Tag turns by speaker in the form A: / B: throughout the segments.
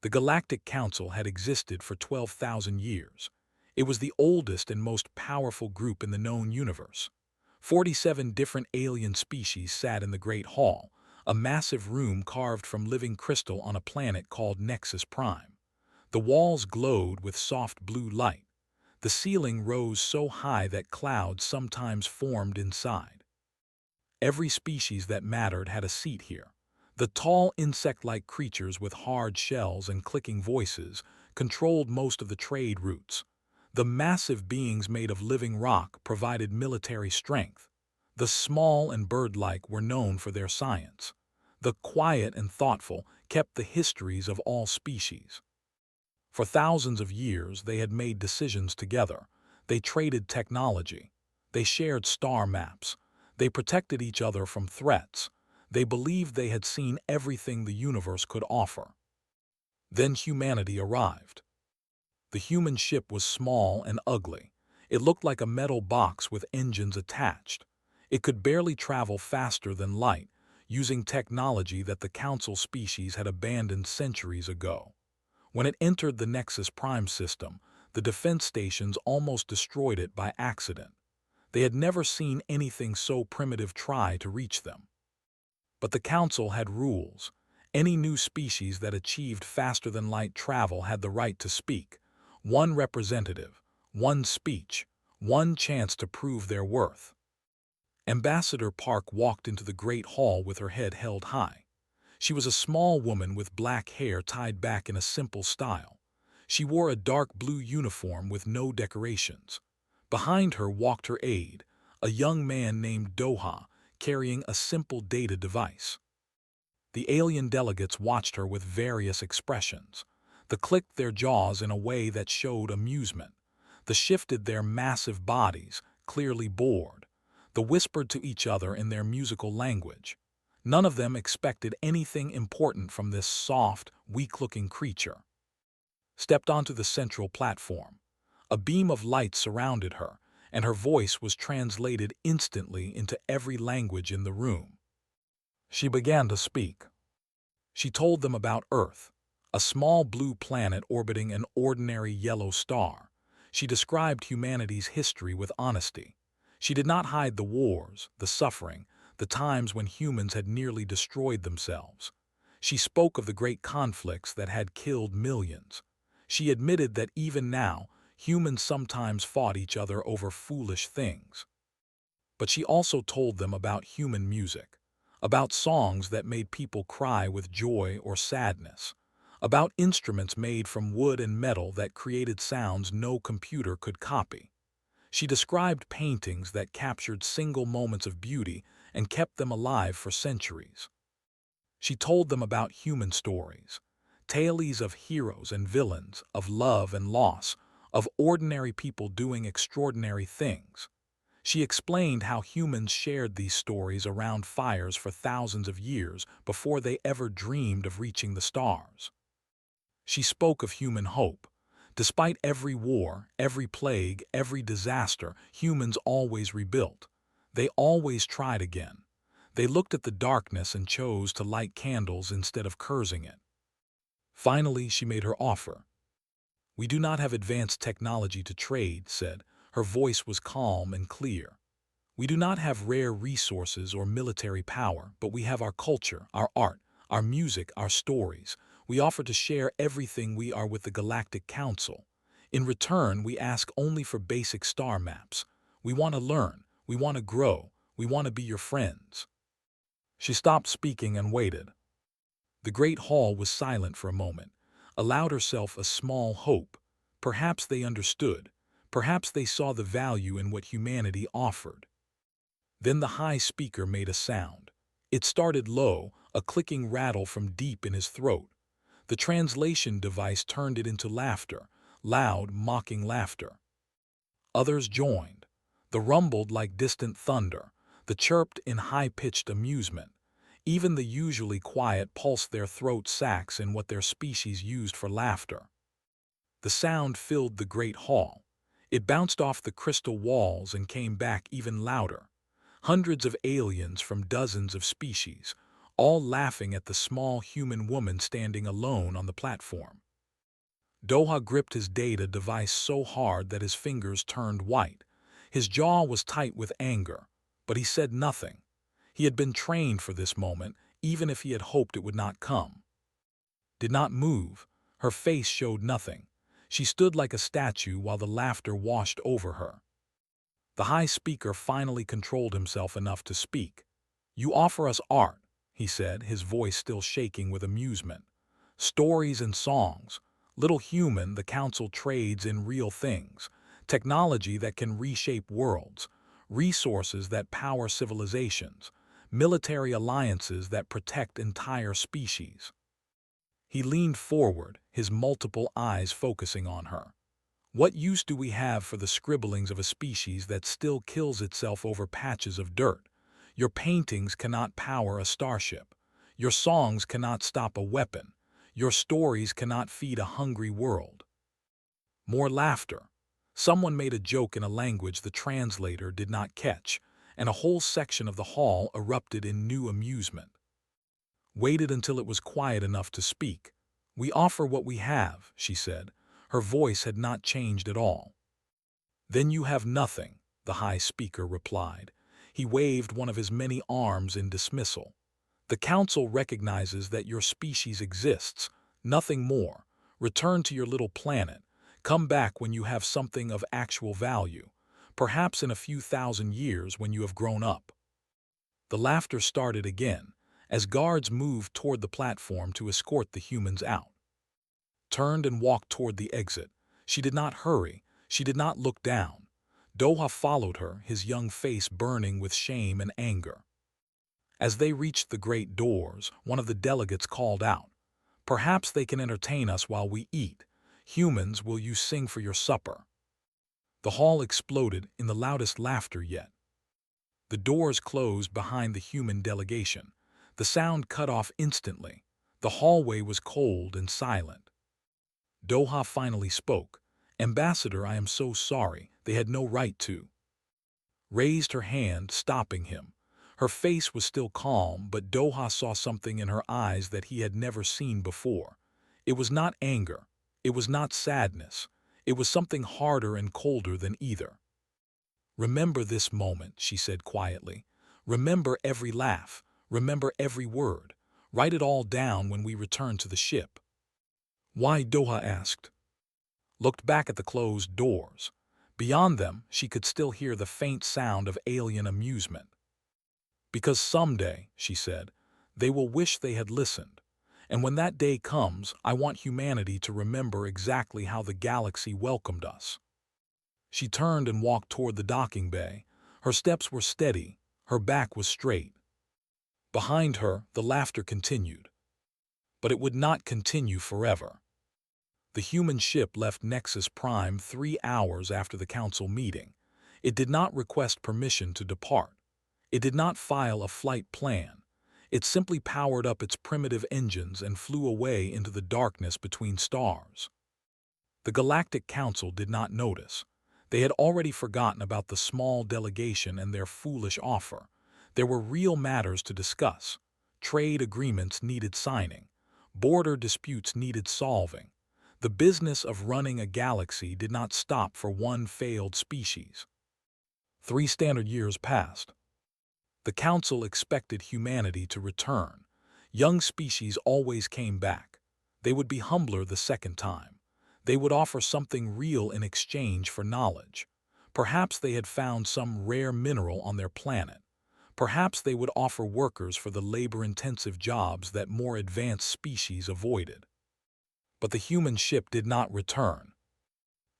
A: The Galactic Council had existed for 12,000 years. It was the oldest and most powerful group in the known universe. 47 different alien species sat in the Great Hall, a massive room carved from living crystal on a planet called Nexus Prime. The walls glowed with soft blue light. The ceiling rose so high that clouds sometimes formed inside. Every species that mattered had a seat here. The tall insect-like creatures with hard shells and clicking voices controlled most of the trade routes. The massive beings made of living rock provided military strength. The small and bird-like were known for their science. The quiet and thoughtful kept the histories of all species. For thousands of years, they had made decisions together. They traded technology. They shared star maps. They protected each other from threats. They believed they had seen everything the universe could offer. Then humanity arrived. The human ship was small and ugly. It looked like a metal box with engines attached. It could barely travel faster than light, using technology that the Council species had abandoned centuries ago. When it entered the Nexus Prime system, the defense stations almost destroyed it by accident. They had never seen anything so primitive try to reach them. But the Council had rules. Any new species that achieved faster-than-light travel had the right to speak. One representative, one speech, one chance to prove their worth. Ambassador Park walked into the Great Hall with her head held high. She was a small woman with black hair tied back in a simple style. She wore a dark blue uniform with no decorations. Behind her walked her aide, a young man named Doha, carrying a simple data device. The alien delegates watched her with various expressions. The clicked their jaws in a way that showed amusement. The shifted their massive bodies, clearly bored. The whispered to each other in their musical language. None of them expected anything important from this soft, weak-looking creature. Stepped onto the central platform. A beam of light surrounded her, and her voice was translated instantly into every language in the room. She began to speak. She told them about Earth, a small blue planet orbiting an ordinary yellow star. She described humanity's history with honesty. She did not hide the wars, the suffering, the times when humans had nearly destroyed themselves. She spoke of the great conflicts that had killed millions. She admitted that even now, humans sometimes fought each other over foolish things. But she also told them about human music, about songs that made people cry with joy or sadness, about instruments made from wood and metal that created sounds no computer could copy. She described paintings that captured single moments of beauty and kept them alive for centuries. She told them about human stories, tales of heroes and villains, of love and loss, of ordinary people doing extraordinary things. She explained how humans shared these stories around fires for thousands of years before they ever dreamed of reaching the stars. She spoke of human hope. Despite every war, every plague, every disaster, humans always rebuilt. They always tried again. They looked at the darkness and chose to light candles instead of cursing it. Finally, she made her offer. "We do not have advanced technology to trade," said. Her voice was calm and clear. "We do not have rare resources or military power, but we have our culture, our art, our music, our stories. We offer to share everything we are with the Galactic Council. In return, we ask only for basic star maps. We want to learn, we want to grow, we want to be your friends." She stopped speaking and waited. The great hall was silent for a moment, allowed herself a small hope. Perhaps they understood. Perhaps they saw the value in what humanity offered. Then the high speaker made a sound. It started low, a clicking rattle from deep in his throat. The translation device turned it into laughter, loud, mocking laughter. Others joined. The rumbled like distant thunder. The chirped in high-pitched amusement. Even the usually quiet pulsed their throat sacs in what their species used for laughter. The sound filled the great hall. It bounced off the crystal walls and came back even louder. Hundreds of aliens from dozens of species, all laughing at the small human woman standing alone on the platform. Doha gripped his data device so hard that his fingers turned white. His jaw was tight with anger, but he said nothing. He had been trained for this moment, even if he had hoped it would not come. Did not move. Her face showed nothing. She stood like a statue while the laughter washed over her. The high speaker finally controlled himself enough to speak. "You offer us art," he said, his voice still shaking with amusement. "Stories and songs. Little human, the council trades in real things. Technology that can reshape worlds. Resources that power civilizations. Military alliances that protect entire species." He leaned forward, his multiple eyes focusing on her. "What use do we have for the scribblings of a species that still kills itself over patches of dirt? Your paintings cannot power a starship. Your songs cannot stop a weapon. Your stories cannot feed a hungry world." More laughter. Someone made a joke in a language the translator did not catch, and a whole section of the hall erupted in new amusement. Waited until it was quiet enough to speak. "We offer what we have," she said. Her voice had not changed at all. "Then you have nothing," the high speaker replied. He waved one of his many arms in dismissal. "The council recognizes that your species exists, nothing more. Return to your little planet. Come back when you have something of actual value, perhaps in a few thousand years when you have grown up." The laughter started again, as guards moved toward the platform to escort the humans out. Turned and walked toward the exit. She did not hurry. She did not look down. Doha followed her, his young face burning with shame and anger. As they reached the great doors, one of the delegates called out, "Perhaps they can entertain us while we eat. Humans, will you sing for your supper?" The hall exploded in the loudest laughter yet. The doors closed behind the human delegation. The sound cut off instantly. The hallway was cold and silent. Doha finally spoke. "Ambassador, I am so sorry. They had no right to." Raised her hand, stopping him. Her face was still calm, but Doha saw something in her eyes that he had never seen before. It was not anger. It was not sadness. It was something harder and colder than either. "Remember this moment," she said quietly. "Remember every laugh. Remember every word. Write it all down when we return to the ship." "Why?" Doha asked. Looked back at the closed doors. Beyond them, she could still hear the faint sound of alien amusement. "Because someday," she said, "they will wish they had listened. And when that day comes, I want humanity to remember exactly how the galaxy welcomed us." She turned and walked toward the docking bay. Her steps were steady. Her back was straight. Behind her, the laughter continued. But it would not continue forever. The human ship left Nexus Prime 3 hours after the council meeting. It did not request permission to depart. It did not file a flight plan. It simply powered up its primitive engines and flew away into the darkness between stars. The Galactic Council did not notice. They had already forgotten about the small delegation and their foolish offer. There were real matters to discuss. Trade agreements needed signing. Border disputes needed solving. The business of running a galaxy did not stop for one failed species. 3 standard years passed. The Council expected humanity to return. Young species always came back. They would be humbler the second time. They would offer something real in exchange for knowledge. Perhaps they had found some rare mineral on their planet. Perhaps they would offer workers for the labor-intensive jobs that more advanced species avoided. But the human ship did not return.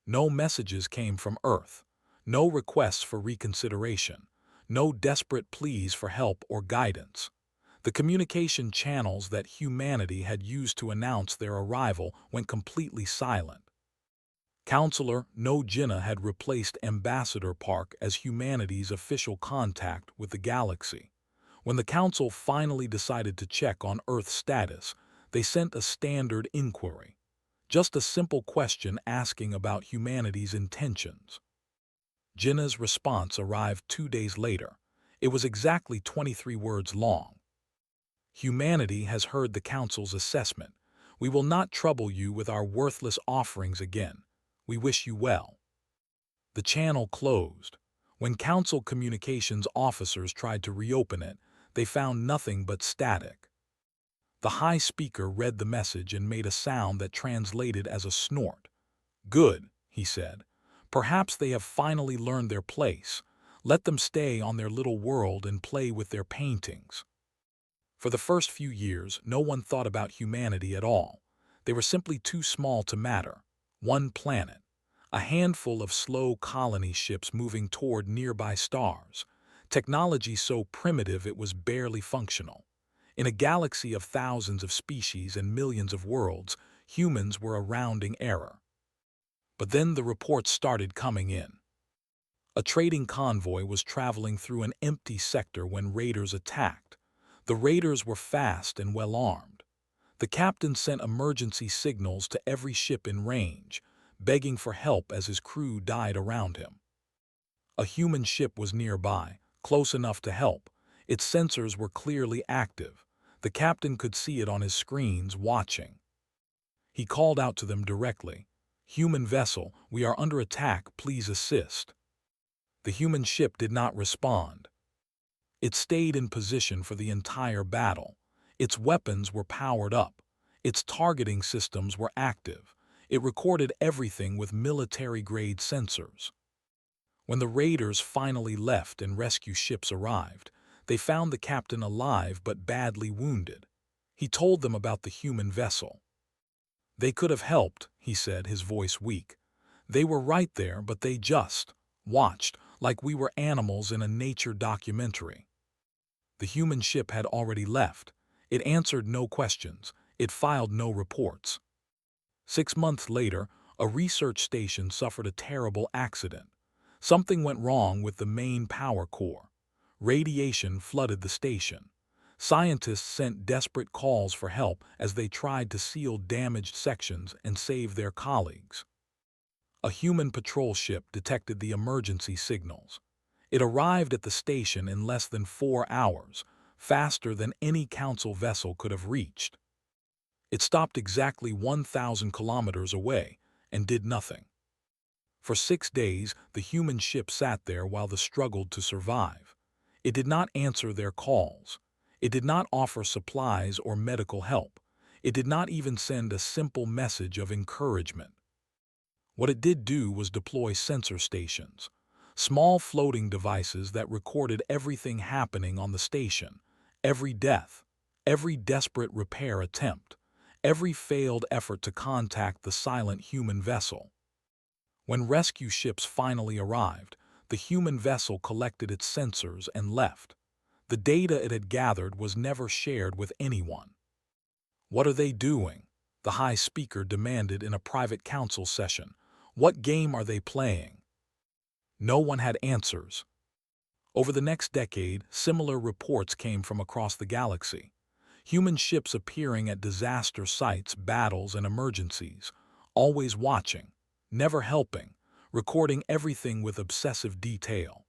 A: No messages came from Earth. No requests for reconsideration. No desperate pleas for help or guidance. The communication channels that humanity had used to announce their arrival went completely silent. Counselor No Jinnah had replaced Ambassador Park as humanity's official contact with the galaxy. When the Council finally decided to check on Earth's status, they sent a standard inquiry. Just a simple question asking about humanity's intentions. Jinnah's response arrived 2 days later. It was exactly 23 words long. Humanity has heard the Council's assessment. We will not trouble you with our worthless offerings again. We wish you well. The channel closed. When Council communications officers tried to reopen it, they found nothing but static. The high speaker read the message and made a sound that translated as a snort. "Good," he said. "Perhaps they have finally learned their place. Let them stay on their little world and play with their paintings." For the first few years, no one thought about humanity at all. They were simply too small to matter. One planet. A handful of slow colony ships moving toward nearby stars. Technology so primitive it was barely functional. In a galaxy of thousands of species and millions of worlds, humans were a rounding error. But then the reports started coming in. A trading convoy was traveling through an empty sector when raiders attacked. The raiders were fast and well-armed. The captain sent emergency signals to every ship in range, begging for help as his crew died around him. A human ship was nearby, close enough to help. Its sensors were clearly active. The captain could see it on his screens, watching. He called out to them directly. "Human vessel, we are under attack, please assist." The human ship did not respond. It stayed in position for the entire battle. Its weapons were powered up. Its targeting systems were active. It recorded everything with military-grade sensors. When the raiders finally left and rescue ships arrived, they found the captain alive but badly wounded. He told them about the human vessel. "They could have helped," he said, his voice weak. "They were right there, but they just watched like we were animals in a nature documentary." The human ship had already left. It answered no questions. It filed no reports. 6 months later, a research station suffered a terrible accident. Something went wrong with the main power core. Radiation flooded the station. Scientists sent desperate calls for help as they tried to seal damaged sections and save their colleagues. A human patrol ship detected the emergency signals. It arrived at the station in less than 4 hours, faster than any Council vessel could have reached. It stopped exactly 1,000 kilometers away and did nothing. For 6 days, the human ship sat there while they struggled to survive. It did not answer their calls. It did not offer supplies or medical help. It did not even send a simple message of encouragement. What it did do was deploy sensor stations. Small floating devices that recorded everything happening on the station, every death, every desperate repair attempt, every failed effort to contact the silent human vessel. When rescue ships finally arrived, the human vessel collected its sensors and left. The data it had gathered was never shared with anyone. "What are they doing?" the high speaker demanded in a private council session. "What game are they playing?" No one had answers. Over the next decade, similar reports came from across the galaxy. Human ships appearing at disaster sites, battles, and emergencies, always watching, never helping, recording everything with obsessive detail.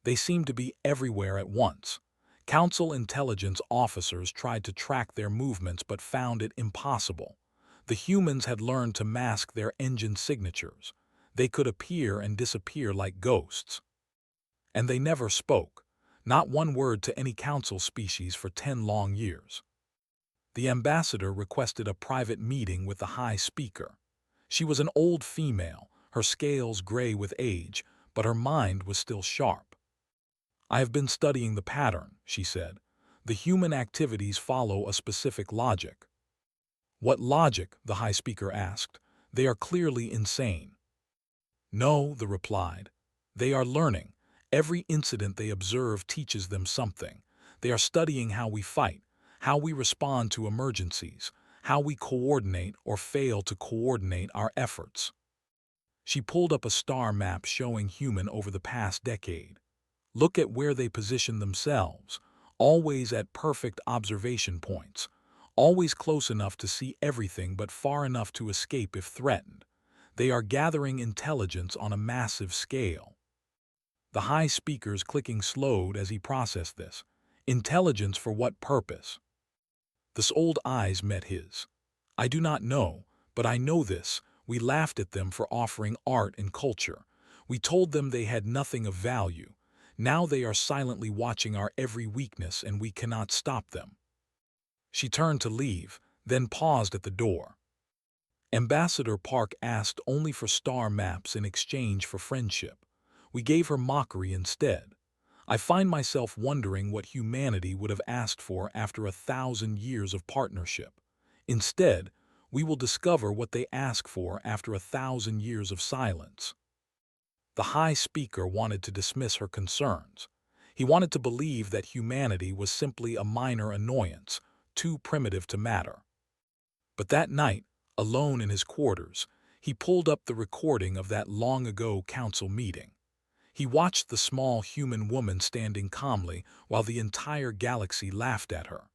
A: They seemed to be everywhere at once. Council intelligence officers tried to track their movements but found it impossible. The humans had learned to mask their engine signatures. They could appear and disappear like ghosts. And they never spoke, not one word to any Council species for 10 long years. The ambassador requested a private meeting with the high speaker. She was an old female, her scales gray with age, but her mind was still sharp. "I have been studying the pattern," she said. "The human activities follow a specific logic." "What logic?" the high speaker asked. "They are clearly insane." "No," they replied. "They are learning. Every incident they observe teaches them something. They are studying how we fight, how we respond to emergencies, how we coordinate or fail to coordinate our efforts." She pulled up a star map showing human over the past decade. "Look at where they position themselves, always at perfect observation points, always close enough to see everything but far enough to escape if threatened. They are gathering intelligence on a massive scale." The high speaker's clicking slowed as he processed this. Intelligence for what purpose? The old eyes met his. I do not know, but I know this. We laughed at them for offering art and culture. We told them they had nothing of value. Now they are silently watching our every weakness and we cannot stop them. She turned to leave, then paused at the door. Ambassador Park asked only for star maps in exchange for friendship. We gave her mockery instead. I find myself wondering what humanity would have asked for after 1,000 years of partnership. Instead, we will discover what they ask for after 1,000 years of silence. The High Speaker wanted to dismiss her concerns. He wanted to believe that humanity was simply a minor annoyance, too primitive to matter. But that night, alone in his quarters, he pulled up the recording of that long-ago council meeting. He watched the small human woman standing calmly while the entire galaxy laughed at her.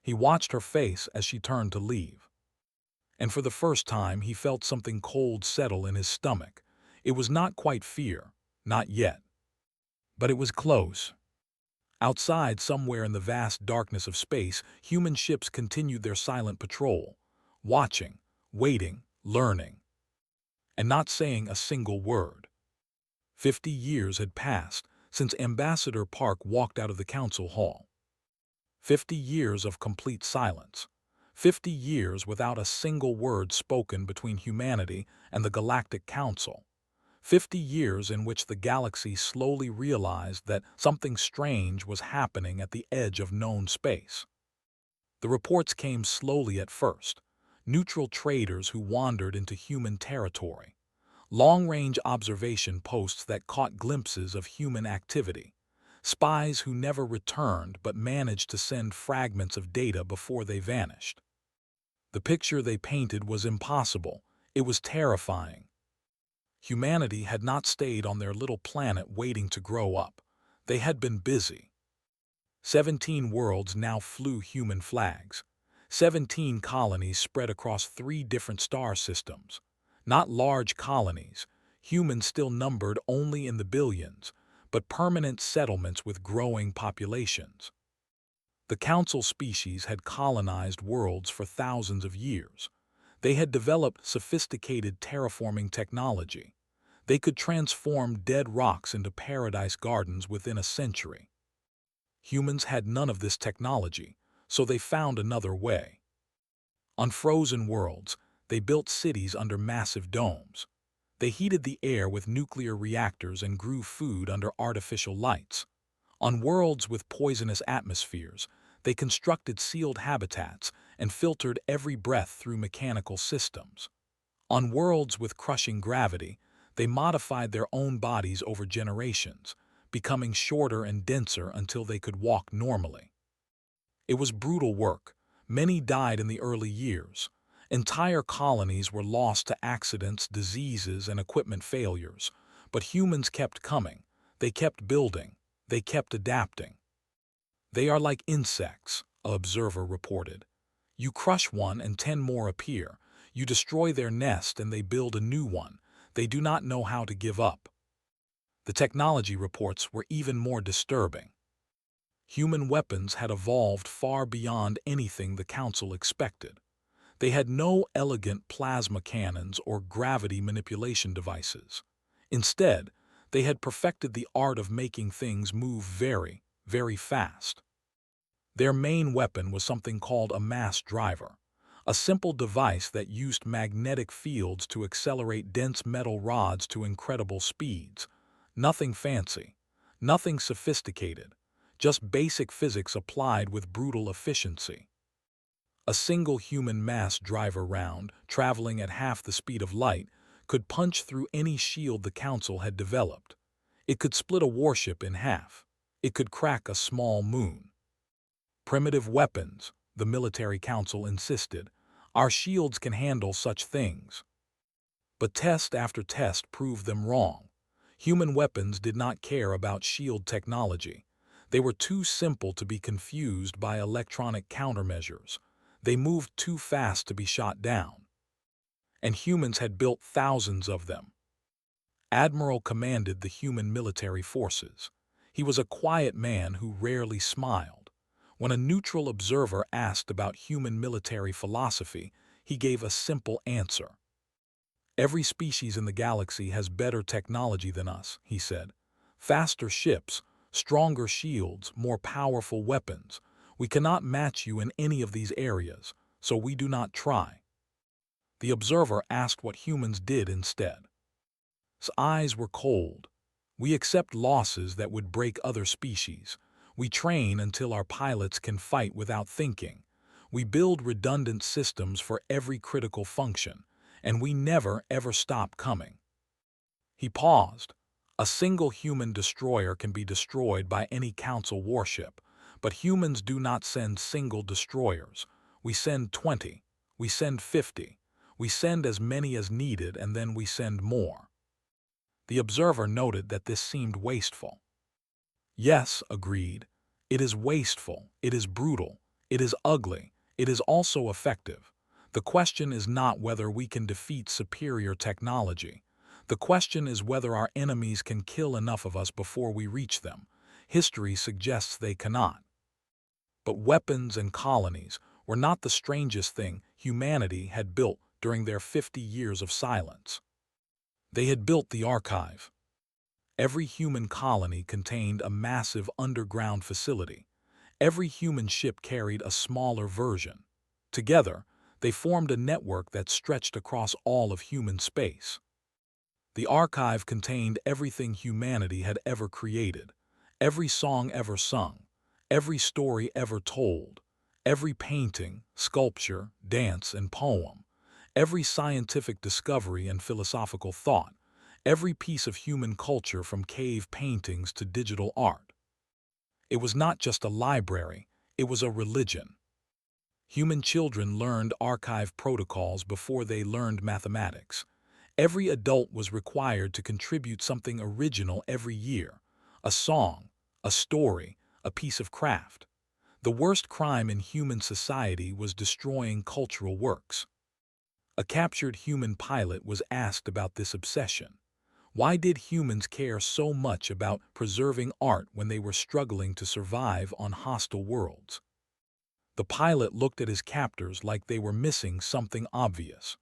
A: He watched her face as she turned to leave. And for the first time he felt something cold settle in his stomach. It was not quite fear, not yet. But it was close. Outside, somewhere in the vast darkness of space, human ships continued their silent patrol, watching, waiting, learning, and not saying a single word. 50 years had passed since Ambassador Park walked out of the council hall. 50 years of complete silence. 50 years without a single word spoken between humanity and the Galactic Council. 50 years in which the galaxy slowly realized that something strange was happening at the edge of known space. The reports came slowly at first. Neutral traders who wandered into human territory. Long-range observation posts that caught glimpses of human activity. Spies who never returned but managed to send fragments of data before they vanished. The picture they painted was impossible. It was terrifying. Humanity had not stayed on their little planet waiting to grow up. They had been busy. 17 worlds now flew human flags. 17 colonies spread across 3 different star systems. Not large colonies, humans still numbered only in the billions, but permanent settlements with growing populations. The council species had colonized worlds for thousands of years. They had developed sophisticated terraforming technology. They could transform dead rocks into paradise gardens within a century. Humans had none of this technology, so they found another way. On frozen worlds, they built cities under massive domes. They heated the air with nuclear reactors and grew food under artificial lights. On worlds with poisonous atmospheres, they constructed sealed habitats and filtered every breath through mechanical systems. On worlds with crushing gravity, they modified their own bodies over generations, becoming shorter and denser until they could walk normally. It was brutal work. Many died in the early years. Entire colonies were lost to accidents, diseases, and equipment failures. But humans kept coming. They kept building. They kept adapting. They are like insects, an observer reported. You crush one and 10 more appear. You destroy their nest and they build a new one. They do not know how to give up. The technology reports were even more disturbing. Human weapons had evolved far beyond anything the Council expected. They had no elegant plasma cannons or gravity manipulation devices. Instead, they had perfected the art of making things move very, very fast. Their main weapon was something called a mass driver, a simple device that used magnetic fields to accelerate dense metal rods to incredible speeds. Nothing fancy, nothing sophisticated, just basic physics applied with brutal efficiency. A single human mass driver round, traveling at half the speed of light, could punch through any shield the Council had developed. It could split a warship in half. It could crack a small moon. Primitive weapons, the military council insisted. Our shields can handle such things. But test after test proved them wrong. Human weapons did not care about shield technology. They were too simple to be confused by electronic countermeasures. They moved too fast to be shot down. And humans had built thousands of them. Admiral commanded the human military forces. He was a quiet man who rarely smiled. When a neutral observer asked about human military philosophy, he gave a simple answer. "Every species in the galaxy has better technology than us," he said. "Faster ships, stronger shields, more powerful weapons. We cannot match you in any of these areas, so we do not try." The observer asked what humans did instead. His eyes were cold. "We accept losses that would break other species. We train until our pilots can fight without thinking. We build redundant systems for every critical function, and we never ever stop coming." He paused. "A single human destroyer can be destroyed by any Council warship, but humans do not send single destroyers. We send 20. We send 50. We send as many as needed, and then we send more." The observer noted that this seemed wasteful. "Yes," agreed. "It is wasteful, it is brutal, it is ugly, it is also effective. The question is not whether we can defeat superior technology. The question is whether our enemies can kill enough of us before we reach them. History suggests they cannot." But weapons and colonies were not the strangest thing humanity had built during their 50 years of silence. They had built the archive. Every human colony contained a massive underground facility. Every human ship carried a smaller version. Together, they formed a network that stretched across all of human space. The archive contained everything humanity had ever created, every song ever sung, every story ever told, every painting, sculpture, dance, and poem, every scientific discovery and philosophical thought, every piece of human culture from cave paintings to digital art. It was not just a library, it was a religion. Human children learned archive protocols before they learned mathematics. Every adult was required to contribute something original every year: a song, a story, a piece of craft. The worst crime in human society was destroying cultural works. A captured human pilot was asked about this obsession. Why did humans care so much about preserving art when they were struggling to survive on hostile worlds? The pilot looked at his captors like they were missing something obvious.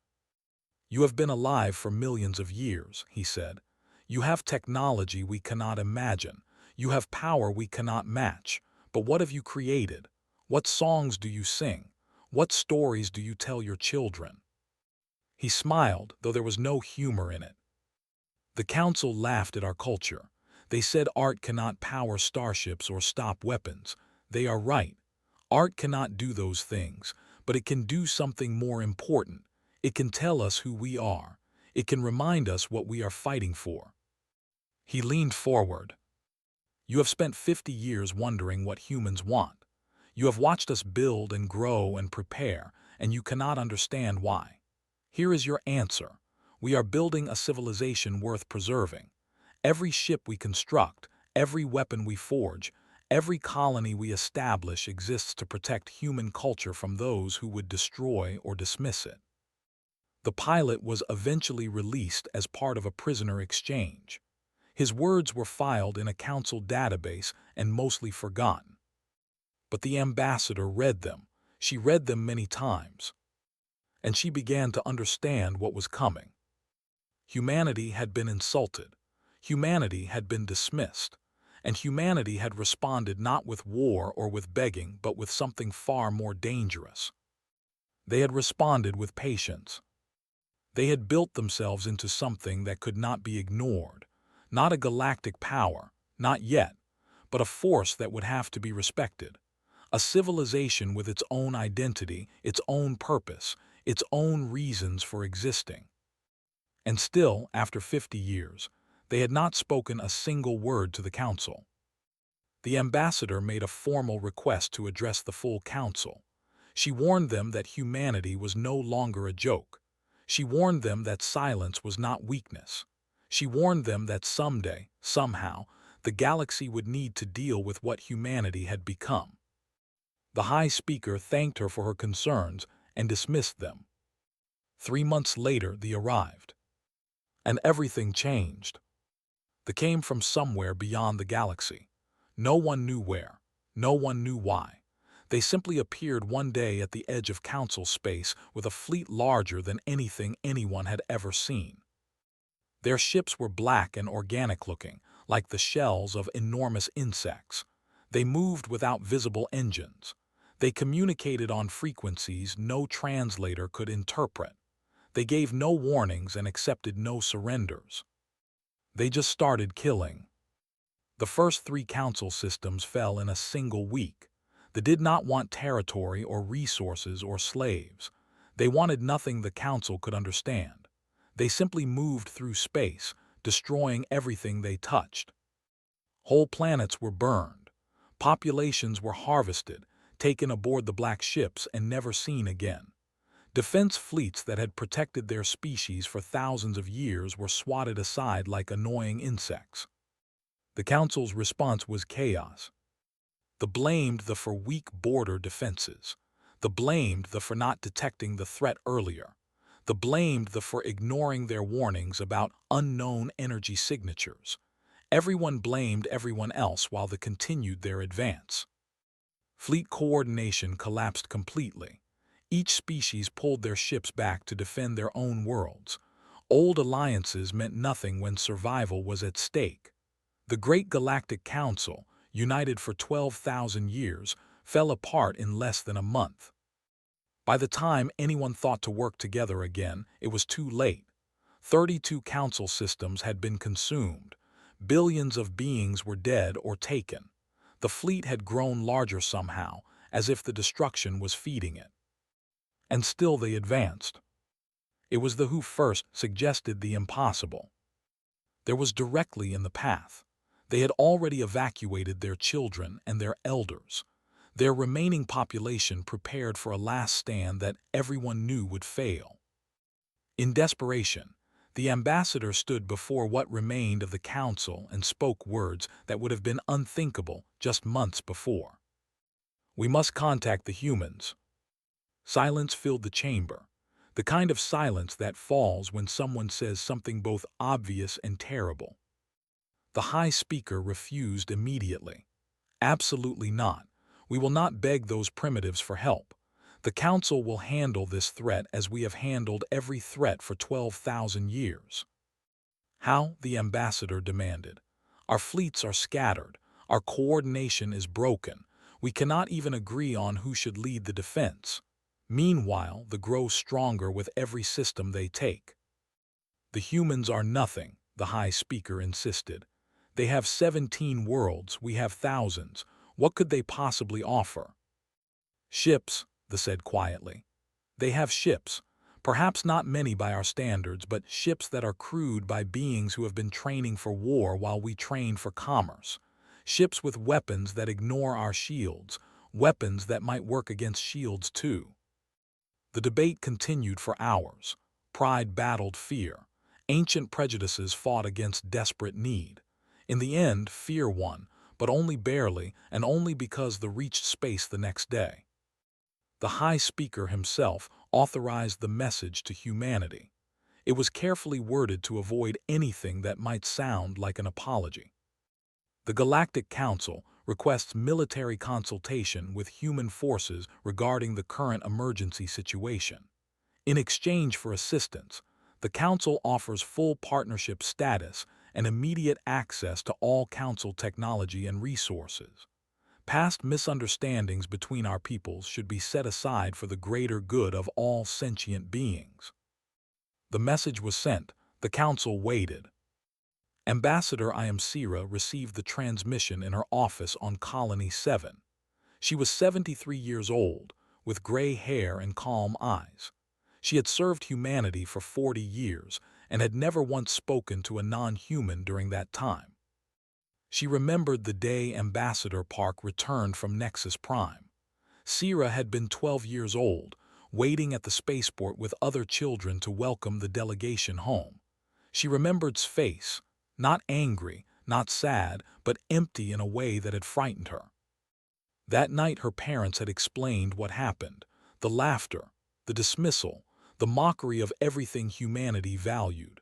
A: "You have been alive for millions of years," he said. "You have technology we cannot imagine. You have power we cannot match. But what have you created? What songs do you sing? What stories do you tell your children?" He smiled, though there was no humor in it. "The Council laughed at our culture. They said art cannot power starships or stop weapons. They are right. Art cannot do those things, but it can do something more important. It can tell us who we are. It can remind us what we are fighting for." He leaned forward. "You have spent 50 years wondering what humans want. You have watched us build and grow and prepare, and you cannot understand why. Here is your answer. We are building a civilization worth preserving. Every ship we construct, every weapon we forge, every colony we establish exists to protect human culture from those who would destroy or dismiss it." The pilot was eventually released as part of a prisoner exchange. His words were filed in a council database and mostly forgotten. But the ambassador read them. She read them many times. And she began to understand what was coming. Humanity had been insulted. Humanity had been dismissed. And humanity had responded not with war or with begging, but with something far more dangerous. They had responded with patience. They had built themselves into something that could not be ignored. Not a galactic power, not yet, but a force that would have to be respected. A civilization with its own identity, its own purpose, its own reasons for existing. And still, after 50 years, they had not spoken a single word to the council. The ambassador made a formal request to address the full council. She warned them that humanity was no longer a joke. She warned them that silence was not weakness. She warned them that someday, somehow, the galaxy would need to deal with what humanity had become. The High Speaker thanked her for her concerns and dismissed them. 3 months later, they arrived. And everything changed. They came from somewhere beyond the galaxy. No one knew where. No one knew why. They simply appeared one day at the edge of council space with a fleet larger than anything anyone had ever seen. Their ships were black and organic-looking, like the shells of enormous insects. They moved without visible engines. They communicated on frequencies no translator could interpret. They gave no warnings and accepted no surrenders. They just started killing. The first 3 council systems fell in a single week. They did not want territory or resources or slaves. They wanted nothing the council could understand. They simply moved through space, destroying everything they touched. Whole planets were burned. Populations were harvested, taken aboard the black ships and never seen again. Defense fleets that had protected their species for thousands of years were swatted aside like annoying insects. The Council's response was chaos. The blamed the for weak border defenses. The blamed the for not detecting the threat earlier. The blamed the for ignoring their warnings about unknown energy signatures. Everyone blamed everyone else while they continued their advance. Fleet coordination collapsed completely. Each species pulled their ships back to defend their own worlds. Old alliances meant nothing when survival was at stake. The Great Galactic Council, united for 12,000 years, fell apart in less than a month. By the time anyone thought to work together again, it was too late. 32 council systems had been consumed. Billions of beings were dead or taken. The fleet had grown larger somehow, as if the destruction was feeding it. And still they advanced. It was the who first suggested the impossible. There was directly in the path. They had already evacuated their children and their elders. Their remaining population prepared for a last stand that everyone knew would fail. In desperation, the ambassador stood before what remained of the council and spoke words that would have been unthinkable just months before. "We must contact the humans." Silence filled the chamber, the kind of silence that falls when someone says something both obvious and terrible. The High Speaker refused immediately. "Absolutely not. We will not beg those primitives for help. The Council will handle this threat as we have handled every threat for 12,000 years." "How?" the ambassador demanded. "Our fleets are scattered. Our coordination is broken. We cannot even agree on who should lead the defense. Meanwhile, they grow stronger with every system they take." "The humans are nothing," the High Speaker insisted. "They have 17 worlds, we have thousands. What could they possibly offer?" "Ships," they said quietly. "They have ships. Perhaps not many by our standards, but ships that are crewed by beings who have been training for war while we train for commerce. Ships with weapons that ignore our shields, weapons that might work against shields too." The debate continued for hours. Pride battled fear. Ancient prejudices fought against desperate need. In the end, fear won, but only barely, and only because they reached space the next day. The High Speaker himself authorized the message to humanity. It was carefully worded to avoid anything that might sound like an apology. The Galactic Council requests military consultation with human forces regarding the current emergency situation. In exchange for assistance, the Council offers full partnership status and immediate access to all Council technology and resources. Past misunderstandings between our peoples should be set aside for the greater good of all sentient beings. The message was sent. The Council waited. Ambassador Iamsira received the transmission in her office on Colony 7. She was 73 years old, with gray hair and calm eyes. She had served humanity for 40 years and had never once spoken to a non-human during that time. She remembered the day Ambassador Park returned from Nexus Prime. Sira had been 12 years old, waiting at the spaceport with other children to welcome the delegation home. She remembered his face, not angry, not sad, but empty in a way that had frightened her. That night her parents had explained what happened, the laughter, the dismissal, the mockery of everything humanity valued.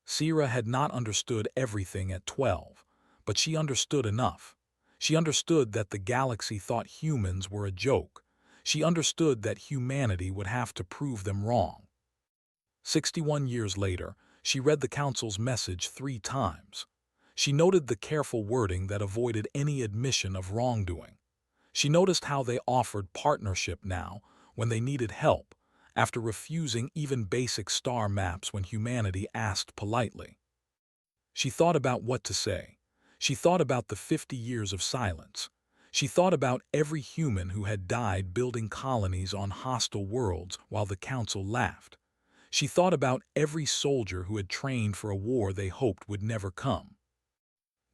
A: Sira had not understood everything at 12, but she understood enough. She understood that the galaxy thought humans were a joke. She understood that humanity would have to prove them wrong. 61 years later, she read the Council's message 3 times. She noted the careful wording that avoided any admission of wrongdoing. She noticed how they offered partnership now when they needed help, after refusing even basic star maps when humanity asked politely. She thought about what to say. She thought about the 50 years of silence. She thought about every human who had died building colonies on hostile worlds while the Council laughed. She thought about every soldier who had trained for a war they hoped would never come.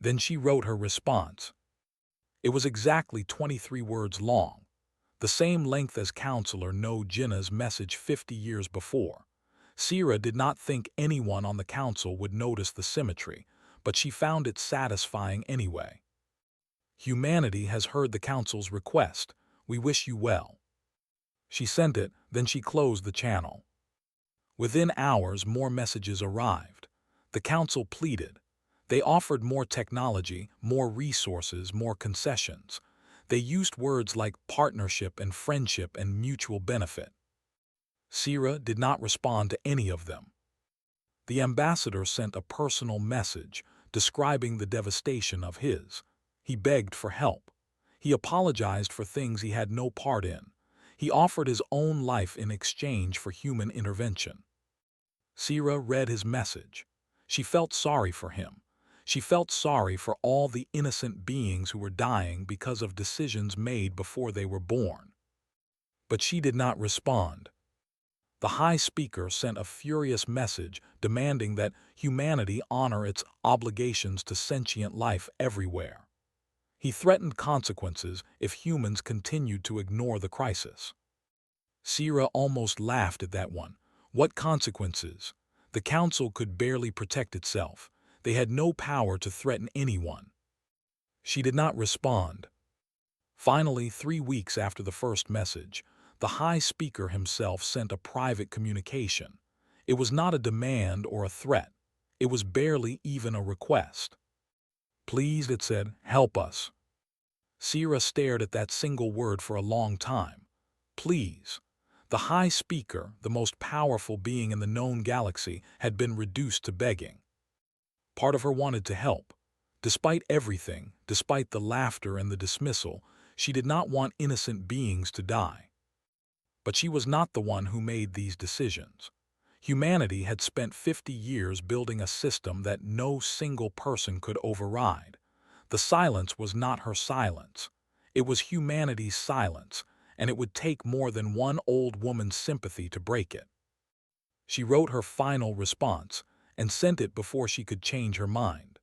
A: Then she wrote her response. It was exactly 23 words long, the same length as Counselor No Jinnah's message 50 years before. Sira did not think anyone on the council would notice the symmetry, but she found it satisfying anyway. Humanity has heard the council's request. We wish you well. She sent it, then she closed the channel. Within hours, more messages arrived. The council pleaded. They offered more technology, more resources, more concessions. They used words like partnership and friendship and mutual benefit. Sira did not respond to any of them. The ambassador sent a personal message describing the devastation of his. He begged for help. He apologized for things he had no part in. He offered his own life in exchange for human intervention. Sira read his message. She felt sorry for him. She felt sorry for all the innocent beings who were dying because of decisions made before they were born. But she did not respond. The High Speaker sent a furious message demanding that humanity honor its obligations to sentient life everywhere. He threatened consequences if humans continued to ignore the crisis. Sira almost laughed at that one. What consequences? The Council could barely protect itself. They had no power to threaten anyone. She did not respond. Finally, 3 weeks after the first message, the High Speaker himself sent a private communication. It was not a demand or a threat. It was barely even a request. Please, it said, help us. Sira stared at that single word for a long time. Please. The High Speaker, the most powerful being in the known galaxy, had been reduced to begging. Part of her wanted to help. Despite everything, despite the laughter and the dismissal, she did not want innocent beings to die. But she was not the one who made these decisions. Humanity had spent 50 years building a system that no single person could override. The silence was not her silence. It was humanity's silence, and it would take more than one old woman's sympathy to break it. She wrote her final response and sent it before she could change her mind.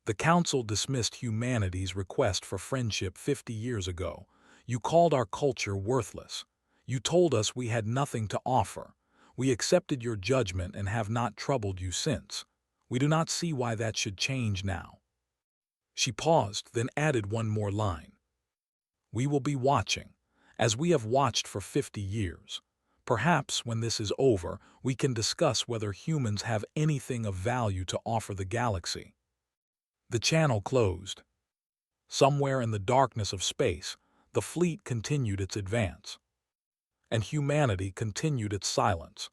A: The Council dismissed humanity's request for friendship 50 years ago. You called our culture worthless. You told us we had nothing to offer. We accepted your judgment and have not troubled you since. We do not see why that should change now. She paused, then added one more line. We will be watching, as we have watched for 50 years. Perhaps when this is over, we can discuss whether humans have anything of value to offer the galaxy. The channel closed. Somewhere in the darkness of space, the fleet continued its advance. And humanity continued its silence.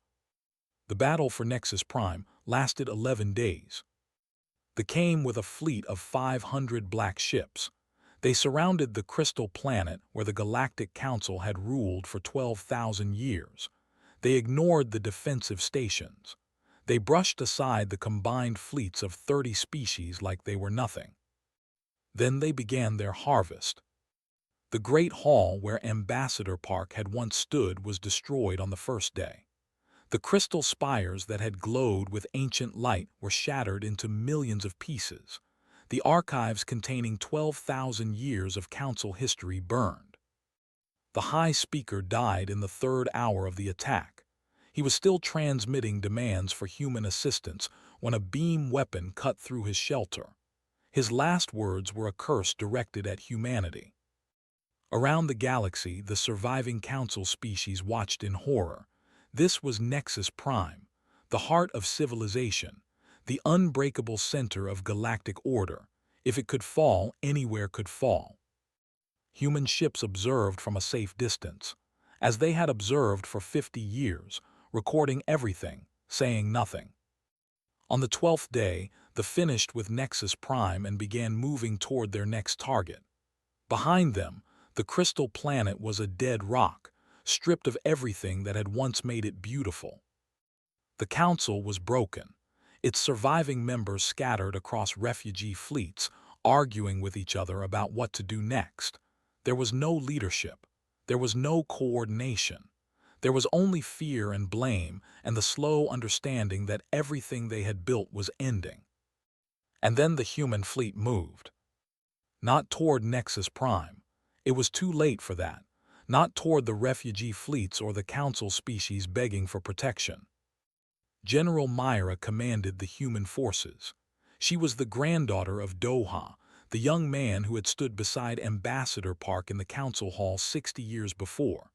A: The battle for Nexus Prime lasted 11 days. They came with a fleet of 500 black ships. They surrounded the crystal planet where the Galactic Council had ruled for 12,000 years. They ignored the defensive stations. They brushed aside the combined fleets of 30 species like they were nothing. Then they began their harvest. The Great Hall where Ambassador Park had once stood was destroyed on the first day. The crystal spires that had glowed with ancient light were shattered into millions of pieces. The archives containing 12,000 years of council history burned. The High Speaker died in the 3rd hour of the attack. He was still transmitting demands for human assistance when a beam weapon cut through his shelter. His last words were a curse directed at humanity. Around the galaxy, the surviving council species watched in horror. This was Nexus Prime, the heart of civilization, the unbreakable center of galactic order. If it could fall, anywhere could fall. Human ships observed from a safe distance, as they had observed for 50 years, recording everything, saying nothing. On the 12th day, the finished with Nexus Prime and began moving toward their next target. Behind them, the crystal planet was a dead rock, stripped of everything that had once made it beautiful. The council was broken, its surviving members scattered across refugee fleets, arguing with each other about what to do next. There was no leadership. There was no coordination. There was only fear and blame and the slow understanding that everything they had built was ending. And then the human fleet moved. Not toward Nexus Prime. It was too late for that. Not toward the refugee fleets or the council species begging for protection. General Myra commanded the human forces. She was the granddaughter of Doha, the young man who had stood beside Ambassador Park in the council hall 60 years before.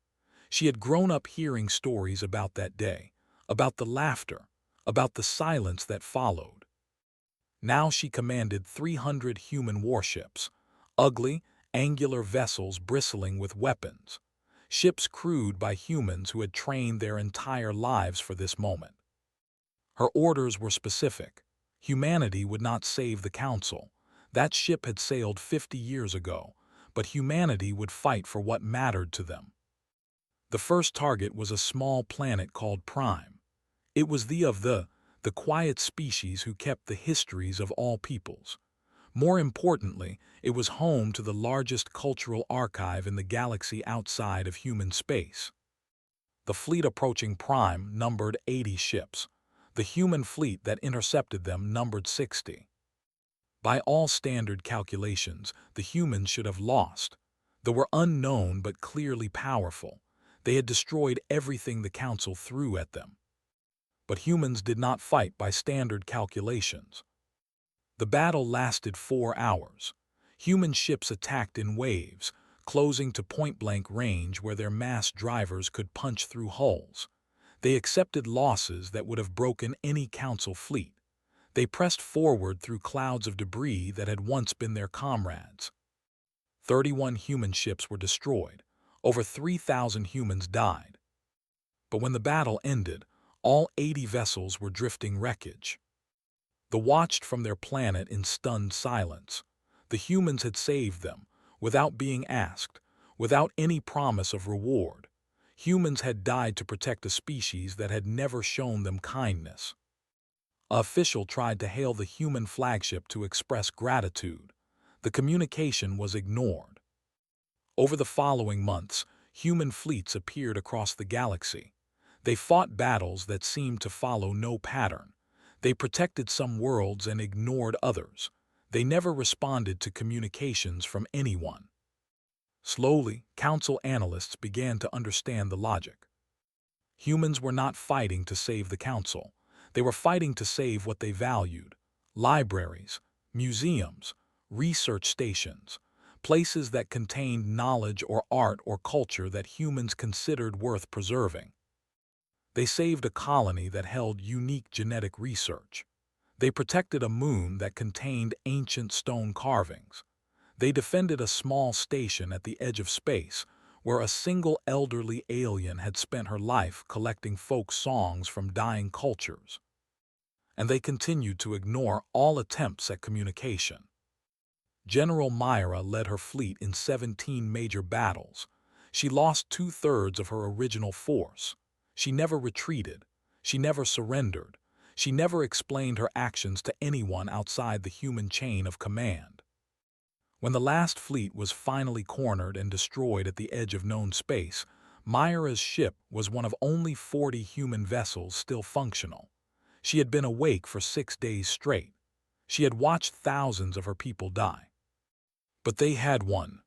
A: She had grown up hearing stories about that day, about the laughter, about the silence that followed. Now she commanded 300 human warships, ugly, angular vessels bristling with weapons, ships crewed by humans who had trained their entire lives for this moment. Her orders were specific. Humanity would not save the Council. That ship had sailed 50 years ago, but humanity would fight for what mattered to them. The first target was a small planet called Prime. It was the quiet species who kept the histories of all peoples. More importantly, it was home to the largest cultural archive in the galaxy outside of human space. The fleet approaching Prime numbered 80 ships. The human fleet that intercepted them numbered 60. By all standard calculations, the humans should have lost. They were unknown but clearly powerful. They had destroyed everything the Council threw at them. But humans did not fight by standard calculations. The battle lasted 4 hours. Human ships attacked in waves, closing to point-blank range where their mass drivers could punch through hulls. They accepted losses that would have broken any Council fleet. They pressed forward through clouds of debris that had once been their comrades. 31 human ships were destroyed. Over 3,000 humans died. But when the battle ended, all 80 vessels were drifting wreckage. They watched from their planet in stunned silence. The humans had saved them, without being asked, without any promise of reward. Humans had died to protect a species that had never shown them kindness. An official tried to hail the human flagship to express gratitude. The communication was ignored. Over the following months, human fleets appeared across the galaxy. They fought battles that seemed to follow no pattern. They protected some worlds and ignored others. They never responded to communications from anyone. Slowly, Council analysts began to understand the logic. Humans were not fighting to save the Council. They were fighting to save what they valued: libraries, museums, research stations, places that contained knowledge or art or culture that humans considered worth preserving. They saved a colony that held unique genetic research. They protected a moon that contained ancient stone carvings. They defended a small station at the edge of space where a single elderly alien had spent her life collecting folk songs from dying cultures. And they continued to ignore all attempts at communication. General Myra led her fleet in 17 major battles. She lost 2/3 of her original force. She never retreated. She never surrendered. She never explained her actions to anyone outside the human chain of command. When the last fleet was finally cornered and destroyed at the edge of known space, Myra's ship was one of only 40 human vessels still functional. She had been awake for 6 days straight. She had watched thousands of her people die. But they had won.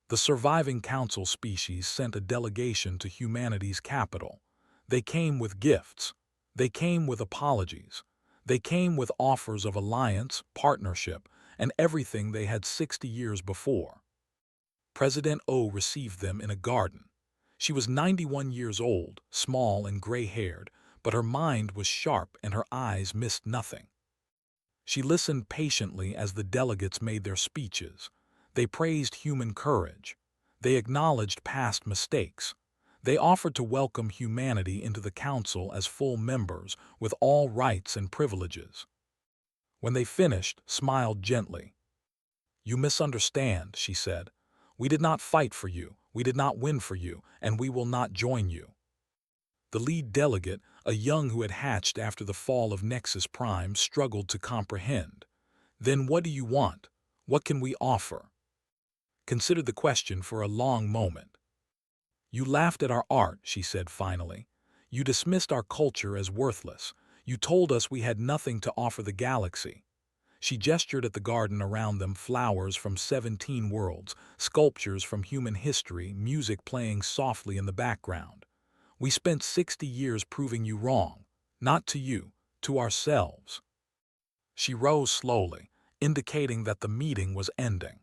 A: The surviving Council species sent a delegation to humanity's capital. They came with gifts. They came with apologies. They came with offers of alliance, partnership, and everything they had 60 years before. President O received them in a garden. She was 91 years old, small and gray-haired, but her mind was sharp and her eyes missed nothing. She listened patiently as the delegates made their speeches. They praised human courage. They acknowledged past mistakes. They offered to welcome humanity into the council as full members with all rights and privileges. When they finished, smiled gently. "You misunderstand," she said. "We did not fight for you, we did not win for you, and we will not join you." The lead delegate, a young who had hatched after the fall of Nexus Prime, struggled to comprehend. "Then what do you want? What can we offer?" Considered the question for a long moment. "You laughed at our art," she said finally. "You dismissed our culture as worthless. You told us we had nothing to offer the galaxy." She gestured at the garden around them, flowers from 17 worlds, sculptures from human history, music playing softly in the background. "We spent 60 years proving you wrong. Not to you, to ourselves." She rose slowly, indicating that the meeting was ending.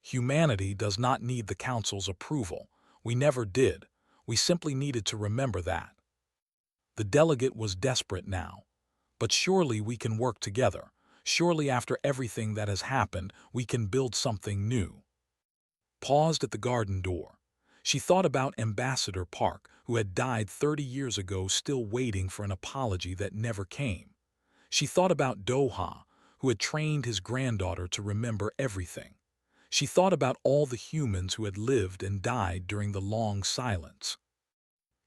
A: "Humanity does not need the Council's approval. We never did. We simply needed to remember that." The delegate was desperate now. "But surely we can work together. Surely after everything that has happened, we can build something new." Paused at the garden door. She thought about Ambassador Park, who had died 30 years ago, still waiting for an apology that never came. She thought about Doha, who had trained his granddaughter to remember everything. She thought about all the humans who had lived and died during the long silence.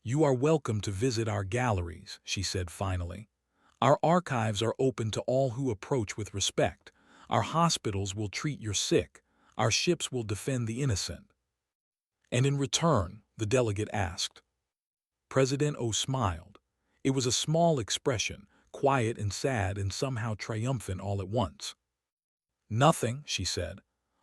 A: "You are welcome to visit our galleries," she said finally. "Our archives are open to all who approach with respect. Our hospitals will treat your sick. Our ships will defend the innocent." "And in return?" the delegate asked. President O smiled. It was a small expression, quiet and sad and somehow triumphant all at once. "Nothing," she said.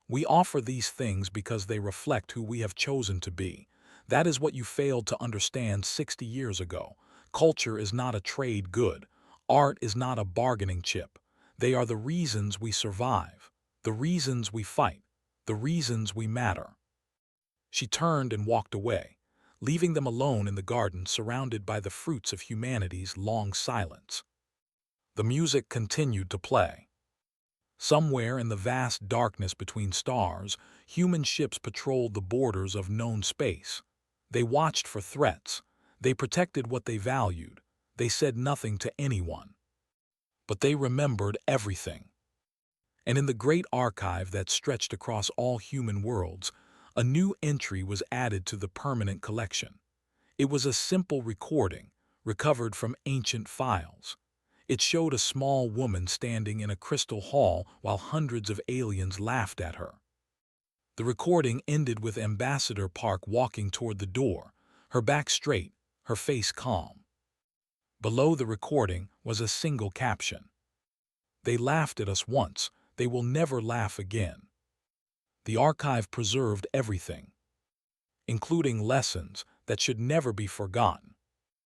A: "We offer these things because they reflect who we have chosen to be. That is what you failed to understand 60 years ago. Culture is not a trade good. Art is not a bargaining chip. They are the reasons we survive, the reasons we fight, the reasons we matter." She turned and walked away, leaving them alone in the garden surrounded by the fruits of humanity's long silence. The music continued to play. Somewhere in the vast darkness between stars, human ships patrolled the borders of known space. They watched for threats. They protected what they valued. They said nothing to anyone. But they remembered everything. And in the great archive that stretched across all human worlds, a new entry was added to the permanent collection. It was a simple recording, recovered from ancient files. It showed a small woman standing in a crystal hall while hundreds of aliens laughed at her. The recording ended with Ambassador Park walking toward the door, her back straight, her face calm. Below the recording was a single caption: "They laughed at us once, they will never laugh again." The archive preserved everything, including lessons that should never be forgotten.